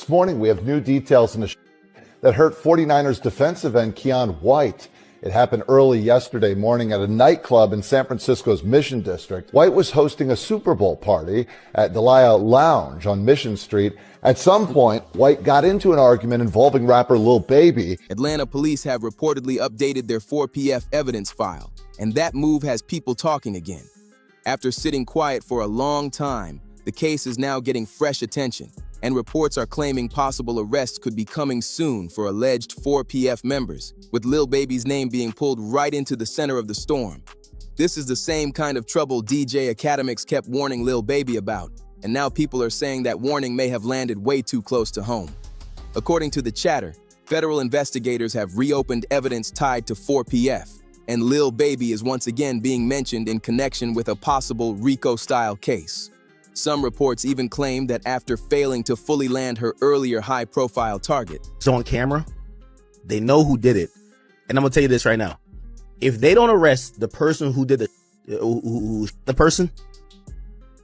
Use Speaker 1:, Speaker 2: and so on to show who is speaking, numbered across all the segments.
Speaker 1: This morning, we have new details in a that hurt 49ers defensive end Keon White. It happened early yesterday morning at a nightclub in San Francisco's Mission District. White was hosting a Super Bowl party at Delia Lounge on Mission Street. At some point, White got into an argument involving rapper Lil Baby.
Speaker 2: Atlanta police have reportedly updated their 4PF evidence file, and that move has people talking again. After sitting quiet for a long time, the case is now getting fresh attention, and reports are claiming possible arrests could be coming soon for alleged 4PF members, with Lil Baby's name being pulled right into the center of the storm. This is the same kind of trouble DJ Academics kept warning Lil Baby about, and now people are saying that warning may have landed way too close to home. According to the chatter, federal investigators have reopened evidence tied to 4PF, and Lil Baby is once again being mentioned in connection with a possible RICO-style case. Some reports even claim that after failing to fully land her earlier high-profile target.
Speaker 3: It's on camera. They know who did it. And I'm going to tell you this right now. If they don't arrest the person who did the person,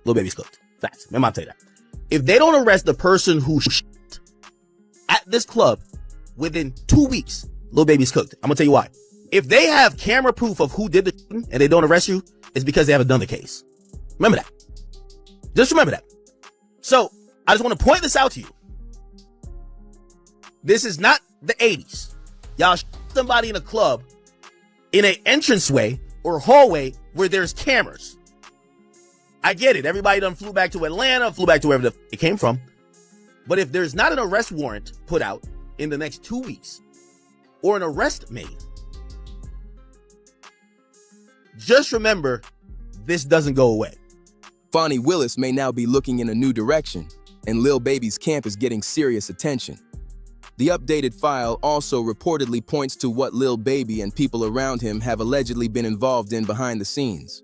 Speaker 3: Lil Baby's cooked. Facts. Remember, I'll tell you that. If they don't arrest the person who at this club within 2 weeks, Lil Baby's cooked. I'm going to tell you why. If they have camera proof of who did the and they don't arrest you, it's because they haven't done the case. Remember that. Just remember that. So, I just want to point this out to you. This is not the 80s. Y'all somebody in a club in an entranceway or hallway where there's cameras. I get it. Everybody done flew back to Atlanta, flew back to wherever it came from. But if there's not an arrest warrant put out in the next 2 weeks or an arrest made, just remember, this doesn't go away.
Speaker 2: Fonnie Willis may now be looking in a new direction, and Lil Baby's camp is getting serious attention. The updated file also reportedly points to what Lil Baby and people around him have allegedly been involved in behind the scenes.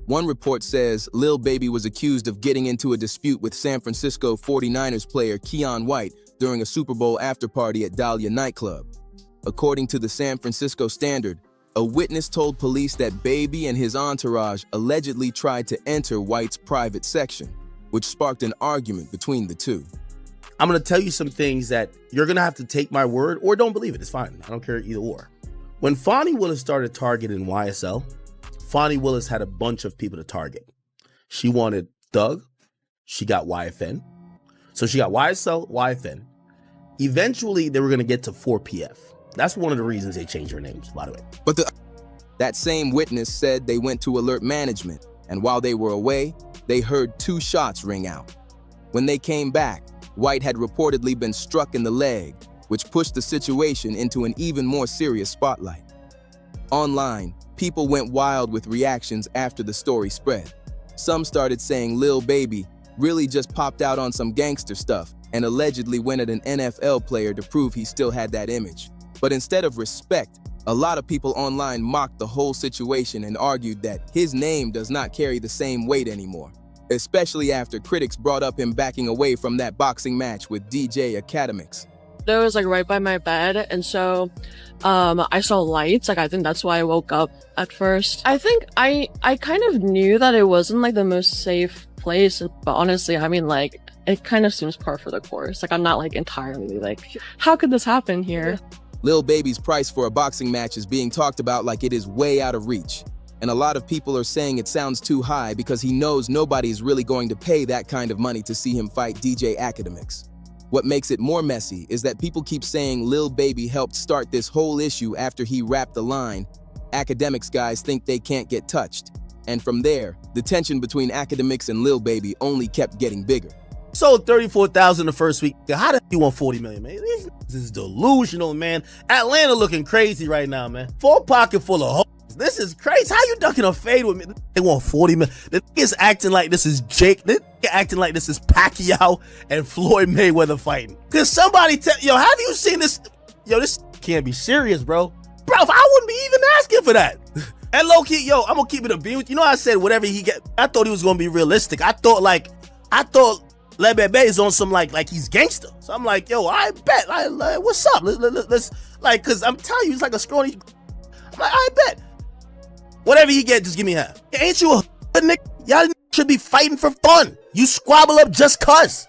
Speaker 2: One report says Lil Baby was accused of getting into a dispute with San Francisco 49ers player Keon White during a Super Bowl after-party at Dahlia nightclub. According to the San Francisco Standard, a witness told police that Baby and his entourage allegedly tried to enter White's private section, which sparked an argument between the two.
Speaker 3: I'm going to tell you some things that you're going to have to take my word or don't believe it. It's fine. I don't care either or. When Fonnie Willis started targeting YSL, Fonnie Willis had a bunch of people to target. She wanted Thug. She got YFN. So she got YSL, YFN. Eventually, they were going to get to 4PF. That's one of the reasons they changed their names, by the way.
Speaker 2: But that same witness said they went to alert management, and while they were away, they heard 2 shots ring out. When they came back, White had reportedly been struck in the leg, which pushed the situation into an even more serious spotlight. Online, people went wild with reactions after the story spread. Some started saying Lil Baby really just popped out on some gangster stuff and allegedly went at an NFL player to prove he still had that image. But instead of respect, a lot of people online mocked the whole situation and argued that his name does not carry the same weight anymore, especially after critics brought up him backing away from that boxing match with DJ Academics.
Speaker 4: It was like right by my bed, and so I saw lights. Like I think that's why I woke up at first. I think I kind of knew that it wasn't like the most safe place, but honestly, I mean, like it kind of seems par for the course. Like I'm not like entirely like, how could this happen here?
Speaker 2: Lil Baby's price for a boxing match is being talked about like it is way out of reach. And a lot of people are saying it sounds too high because he knows nobody is really going to pay that kind of money to see him fight DJ Academics. What makes it more messy is that people keep saying Lil Baby helped start this whole issue after he rapped the line, "Academics guys think they can't get touched." And from there, the tension between Academics and Lil Baby only kept getting bigger.
Speaker 3: Sold 34,000 the first week. How the you want 40 million, man? This is delusional, man. Atlanta looking crazy right now, man. Full pocket full of hoes. This is crazy. How you ducking a fade with me? They want 40 million. The nigga's acting like this is Jake. This nigga acting like this is Pacquiao and Floyd Mayweather fighting. Cause somebody yo, have you seen this? Yo, this can't be serious, bro. Bro, I wouldn't be even asking for that. And low key, yo, I'm gonna keep it a beat. You know, I said whatever he get. I thought he was gonna be realistic. I thought Lil Baby is on some like he's gangster. So I'm like, yo, I bet. What's up? Let's like, cause I'm telling you, he's like a scrawny. I'm like, I bet. Whatever he get, just give me half. Ain't you a nigga? Y'all should be fighting for fun. You squabble up just cuz.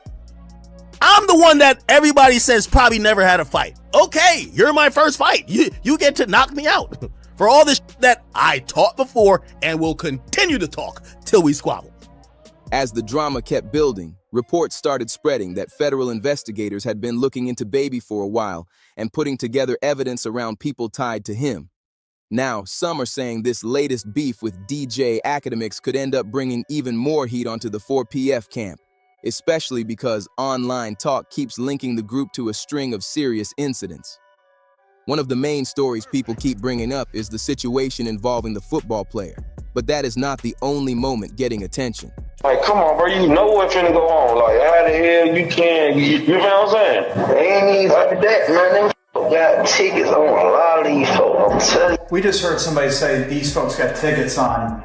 Speaker 3: I'm the one that everybody says probably never had a fight. Okay, you're my first fight. You get to knock me out for all this that I taught before and will continue to talk till we squabble.
Speaker 2: As the drama kept building, reports started spreading that federal investigators had been looking into Baby for a while and putting together evidence around people tied to him. Now, some are saying this latest beef with DJ Academics could end up bringing even more heat onto the 4PF camp, especially because online talk keeps linking the group to a string of serious incidents. One of the main stories people keep bringing up is the situation involving the football player, but that is not the only moment getting attention.
Speaker 5: Like, come on, bro, you know what's finna go on. Like, how the hell you can, you know what I'm saying?
Speaker 6: They ain't even after that, man. Them got tickets on a lot of these folks, I'm telling you.
Speaker 7: We just heard somebody say these folks got tickets on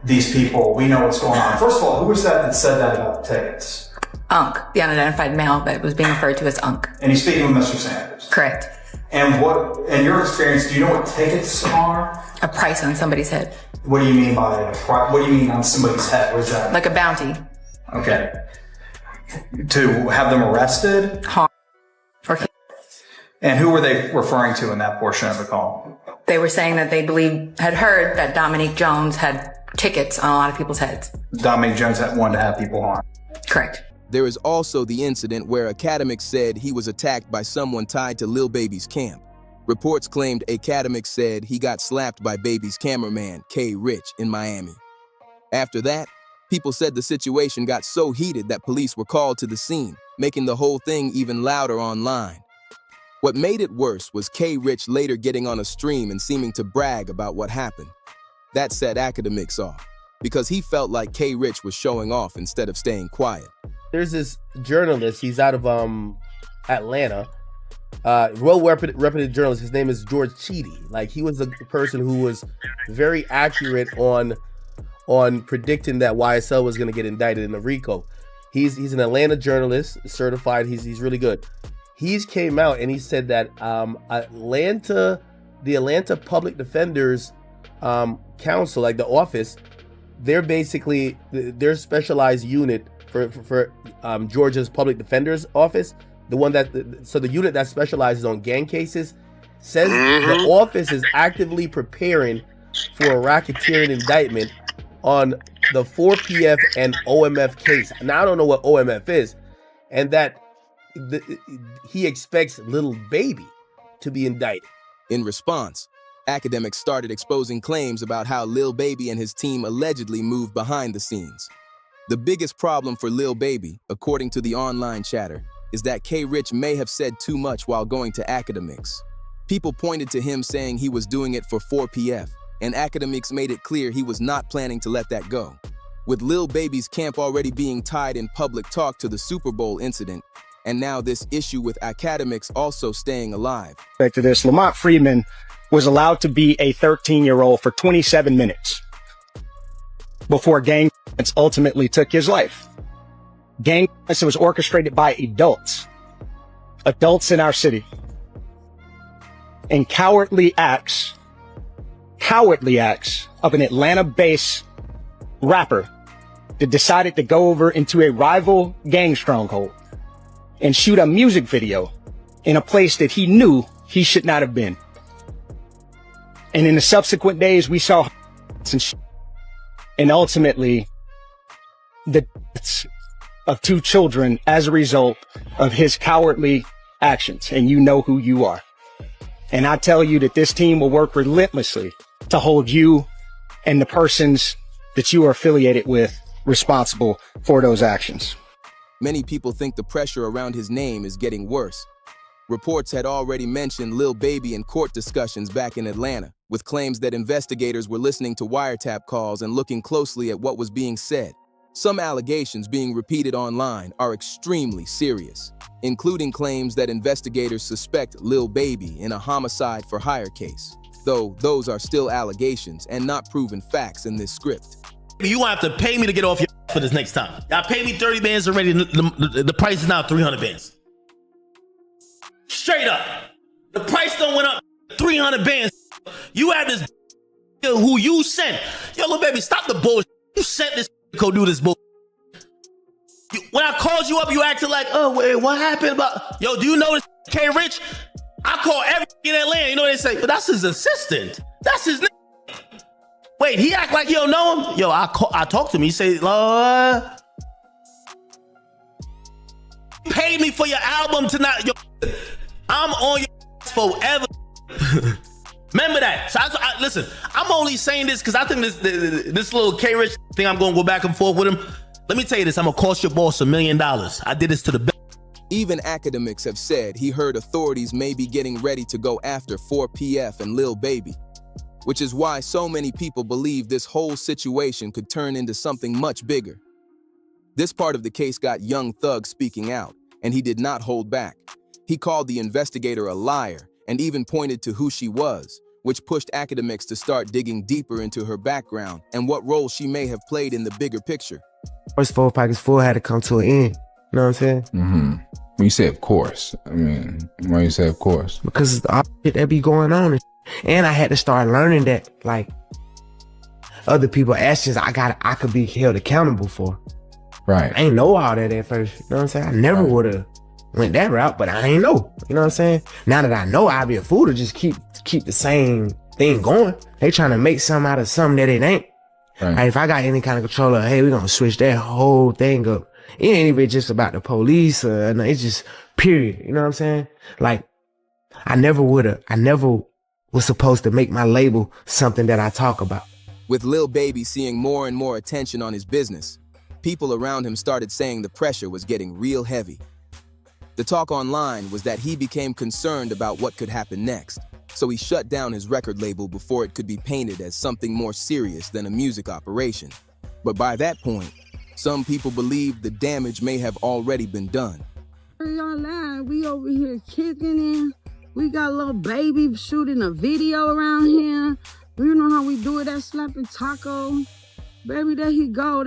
Speaker 7: these people. We know what's going on. First of all, who was that said that about the tickets?
Speaker 8: Unc, the unidentified male that was being referred to as Unc.
Speaker 7: And he's speaking with Mr. Sanders.
Speaker 8: Correct.
Speaker 7: And what, in your experience, do you know what tickets are?
Speaker 8: A price on somebody's head.
Speaker 7: What do you mean by a price? What do you mean on somebody's head? What is that?
Speaker 8: Like a bounty.
Speaker 7: Okay. To have them arrested?
Speaker 8: Harm. Or
Speaker 7: And who were they referring to in that portion of the call?
Speaker 8: they were saying that they had heard that Dominique Jones had tickets on a lot of people's heads.
Speaker 7: Dominique Jones wanted to have people harmed.
Speaker 8: Correct.
Speaker 2: There is also the incident where Academics said he was attacked by someone tied to Lil Baby's camp. Reports claimed Academics said he got slapped by Baby's cameraman, K. Rich, in Miami. After that, people said the situation got so heated that police were called to the scene, making the whole thing even louder online. What made it worse was K. Rich later getting on a stream and seeming to brag about what happened. That set Academics off, because he felt like K. Rich was showing off instead of staying quiet.
Speaker 3: There's this journalist, he's out of Atlanta, well-reputed journalist. His name is George Cheedy. Like, he was a person who was very accurate on predicting that YSL was going to get indicted in the RICO. He's an Atlanta journalist, certified. He's really good. He's came out and he said that the Atlanta Public Defenders Council, like the office, they're basically their specialized unit for Georgia's Public Defender's Office, the unit that specializes on gang cases, says the office is actively preparing for a racketeering indictment on the 4PF and OMF case. Now, I don't know what OMF is, and that he expects Lil Baby to be indicted.
Speaker 2: In response, Academics started exposing claims about how Lil Baby and his team allegedly moved behind the scenes. The biggest problem for Lil Baby, according to the online chatter, is that K. Rich may have said too much while going to Academics. People pointed to him saying he was doing it for 4PF, and Academics made it clear he was not planning to let that go. With Lil Baby's camp already being tied in public talk to the Super Bowl incident, and now this issue with Academics also staying alive.
Speaker 9: Back to this, Lamont Freeman was allowed to be a 13-year-old for 27 minutes before gang violence ultimately took his life. Gang violence was orchestrated by adults in our city, and cowardly acts of an Atlanta-based rapper that decided to go over into a rival gang stronghold and shoot a music video in a place that he knew he should not have been. And in the subsequent days, we saw and ultimately the deaths of 2 children as a result of his cowardly actions. And you know who you are. And I tell you that this team will work relentlessly to hold you and the persons that you are affiliated with responsible for those actions.
Speaker 2: Many people think the pressure around his name is getting worse. Reports had already mentioned Lil Baby in court discussions back in Atlanta, with claims that investigators were listening to wiretap calls and looking closely at what was being said. Some allegations being repeated online are extremely serious, including claims that investigators suspect Lil Baby in a homicide for hire case, though those are still allegations and not proven facts in this script.
Speaker 3: You have to pay me to get off your for this next time. Y'all pay me 30 bands already. The price is now 300 bands. Straight up. The price done went up 300 bands. You have this who you sent. Yo, Lil Baby, stop the bullshit. You sent this to go do this bullshit. When I called you up, you acted like, oh, wait, what happened about, yo, do you know this K Rich? I call everything in Atlanta. You know what they say? But that's his assistant. That's his name. Wait, he act like you don't know him? Yo, I talked to him. He say, pay me for your album tonight. Yo, I'm on your forever. Remember that. So listen, I'm only saying this because I think this little K Rich thing, I'm going to go back and forth with him. Let me tell you this, I'm going to cost your boss $1 million. I did this to the best.
Speaker 2: Even academics have said he heard authorities may be getting ready to go after 4PF and Lil Baby, which is why so many people believe this whole situation could turn into something much bigger. This part of the case got Young Thug speaking out, and he did not hold back. He called the investigator a liar and even pointed to who she was, which pushed academics to start digging deeper into her background and what role she may have played in the bigger picture.
Speaker 10: First 4 Pockets Full had to come to an end. You know what I'm saying?
Speaker 11: Mm-hmm. When you say of course, I mean, why you say of course?
Speaker 10: Because all shit that be going on. And I had to start learning that, like, other people's actions I could be held accountable for.
Speaker 11: Right.
Speaker 10: I ain't know all that at first. You know what I'm saying? I never would have went that route, but I ain't know. You know what I'm saying? Now that I know, I'd be a fool to just keep the same thing going. They trying to make something out of something that it ain't.
Speaker 11: Right.
Speaker 10: Like, if I got any kind of control of, hey, we're going to switch that whole thing up. It ain't even just about the police. It's just period. You know what I'm saying? Like, I never was supposed to make my label something that I talk about.
Speaker 2: With Lil Baby seeing more and more attention on his business, people around him started saying the pressure was getting real heavy. The talk online was that he became concerned about what could happen next, so he shut down his record label before it could be painted as something more serious than a music operation. But by that point, some people believed the damage may have already been done.
Speaker 12: We over here kicking it. We got Lil Baby shooting a video around here. You know how we do it at Slapping Taco. Baby, there he go.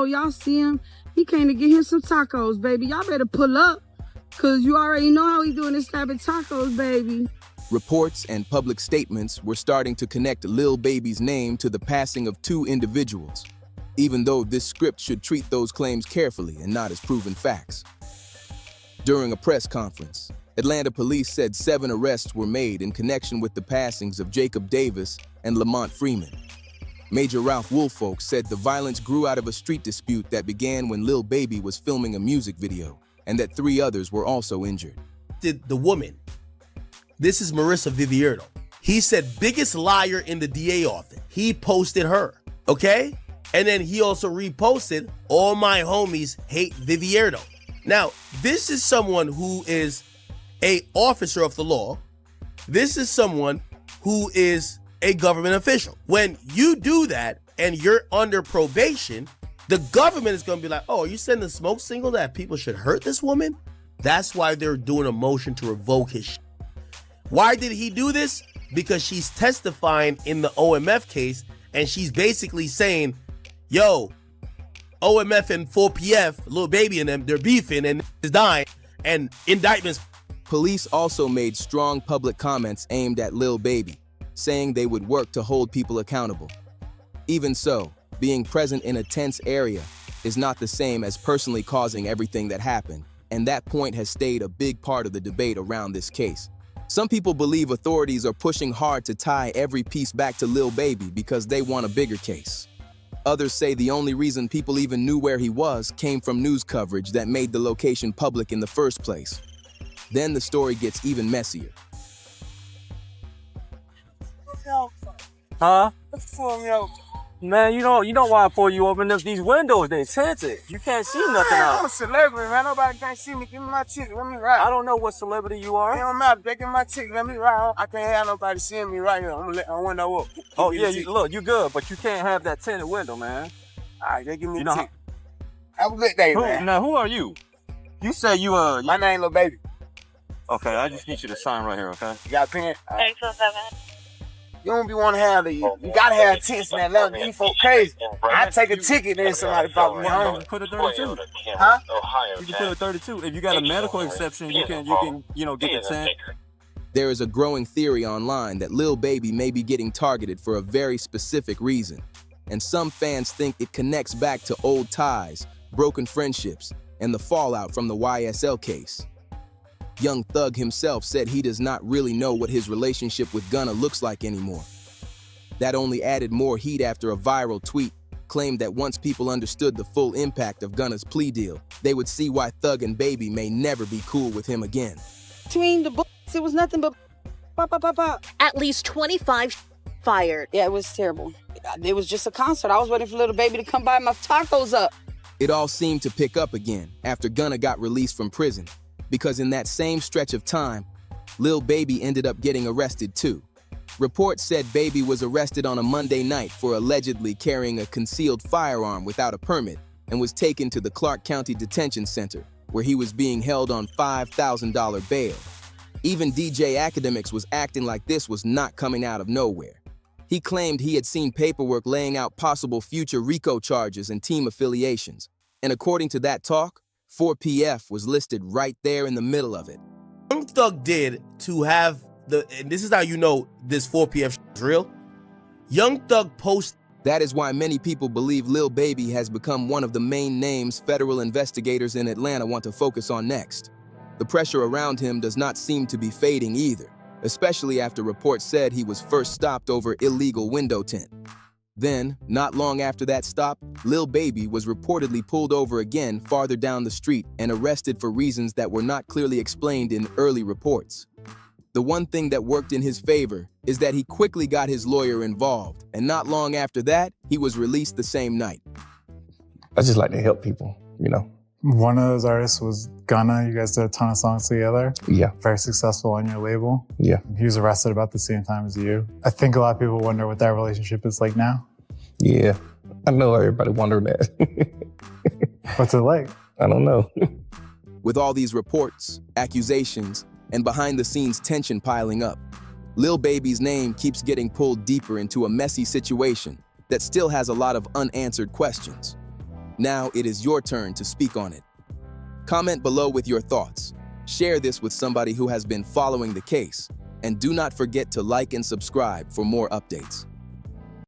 Speaker 12: Y'all see him? He came to get him some tacos, baby. Y'all better pull up, because you already know how he doing at Slapping Tacos, baby.
Speaker 2: Reports and public statements were starting to connect Lil Baby's name to the passing of 2 individuals, even though this script should treat those claims carefully and not as proven facts. During a press conference, Atlanta police said 7 arrests were made in connection with the passings of Jacob Davis and Lamont Freeman. Major Ralph Woolfolk said the violence grew out of a street dispute that began when Lil Baby was filming a music video, and that 3 others were also injured.
Speaker 3: The woman, this is Marissa Vivierdo. He said biggest liar in the DA office. He posted her, okay? And then he also reposted, all my homies hate Vivierdo. Now, this is someone who is an officer of the law. This is someone who is a government official. When you do that and you're under probation, the government is going to be like, oh, are you sending a smoke signal that people should hurt this woman? That's why they're doing a motion to revoke his Why did he do this? Because she's testifying in the OMF case, and she's basically saying, yo, OMF and 4PF, Lil Baby and them, they're beefing and is dying, and indictments.
Speaker 2: Police also made strong public comments aimed at Lil Baby, saying they would work to hold people accountable. Even so, being present in a tense area is not the same as personally causing everything that happened, and that point has stayed a big part of the debate around this case. Some people believe authorities are pushing hard to tie every piece back to Lil Baby because they want a bigger case. Others say the only reason people even knew where he was came from news coverage that made the location public in the first place. Then the story gets even messier.
Speaker 13: Huh? Man, you know why I pull you open up these windows? They tinted. You can't see nothing out.
Speaker 14: I'm a celebrity, man. Nobody can't see me. Give me my ticket. Let me ride.
Speaker 13: I don't know what celebrity you are.
Speaker 14: It don't matter. They give me my ticket. Let me ride. I can't have nobody seeing me right here. I'm gonna let my window up.
Speaker 13: Oh yeah, look, you good, but you can't have that tinted window, man.
Speaker 14: All right, they give me a ticket. Have a good day, man.
Speaker 13: Now, who are you? You say you
Speaker 14: My name Lil Baby.
Speaker 13: Okay, I just need you to sign right here, okay?
Speaker 14: You got a pen? 827. You don't be want to have you gotta have tents in Atlanta. These folk crazy. I take a ticket and somebody follow me home.
Speaker 13: Put a 32.
Speaker 14: Huh?
Speaker 13: You can put a 32. If you got a medical exception, you can get the tent.
Speaker 2: There is a growing theory online that Lil Baby may be getting targeted for a very specific reason, and some fans think it connects back to old ties broken friendships, and the fallout from the YSL case. Young Thug himself said he does not really know what his relationship with Gunna looks like anymore. That only added more heat after a viral tweet claimed that once people understood the full impact of Gunna's plea deal, they would see why Thug and Baby may never be cool with him again.
Speaker 12: Between the books, it was nothing but pop, pop, pop, pop.
Speaker 15: At least 25 fired.
Speaker 12: Yeah, it was terrible. It was just a concert. I was waiting for Lil Baby to come buy my tacos up.
Speaker 2: It all seemed to pick up again after Gunna got released from prison, because in that same stretch of time, Lil Baby ended up getting arrested too. Reports said Baby was arrested on a Monday night for allegedly carrying a concealed firearm without a permit and was taken to the Clark County Detention Center, where he was being held on $5,000 bail. Even DJ Academics was acting like this was not coming out of nowhere. He claimed he had seen paperwork laying out possible future RICO charges and team affiliations, and according to that talk, 4PF was listed right there in the middle of it.
Speaker 3: Young Thug did to have and this is how you know this 4PF is real. Young Thug post.
Speaker 2: That is why many people believe Lil Baby has become one of the main names federal investigators in Atlanta want to focus on next. The pressure around him does not seem to be fading either, especially after reports said he was first stopped over illegal window tint. Then, not long after that stop, Lil Baby was reportedly pulled over again farther down the street and arrested for reasons that were not clearly explained in early reports. The one thing that worked in his favor is that he quickly got his lawyer involved, and not long after that, he was released the same night.
Speaker 16: I just like to help people, you know.
Speaker 17: One of those artists was Gunna. You guys did a ton of songs together.
Speaker 16: Yeah.
Speaker 17: Very successful on your label.
Speaker 16: Yeah.
Speaker 17: He was arrested about the same time as you. I think a lot of people wonder what that relationship is like now.
Speaker 16: Yeah. I know everybody wondering that.
Speaker 17: What's it like?
Speaker 16: I don't know.
Speaker 2: With all these reports, accusations, and behind-the-scenes tension piling up, Lil Baby's name keeps getting pulled deeper into a messy situation that still has a lot of unanswered questions. Now it is your turn to speak on it. Comment below with your thoughts. Share this with somebody who has been following the case. And do not forget to like and subscribe for more updates.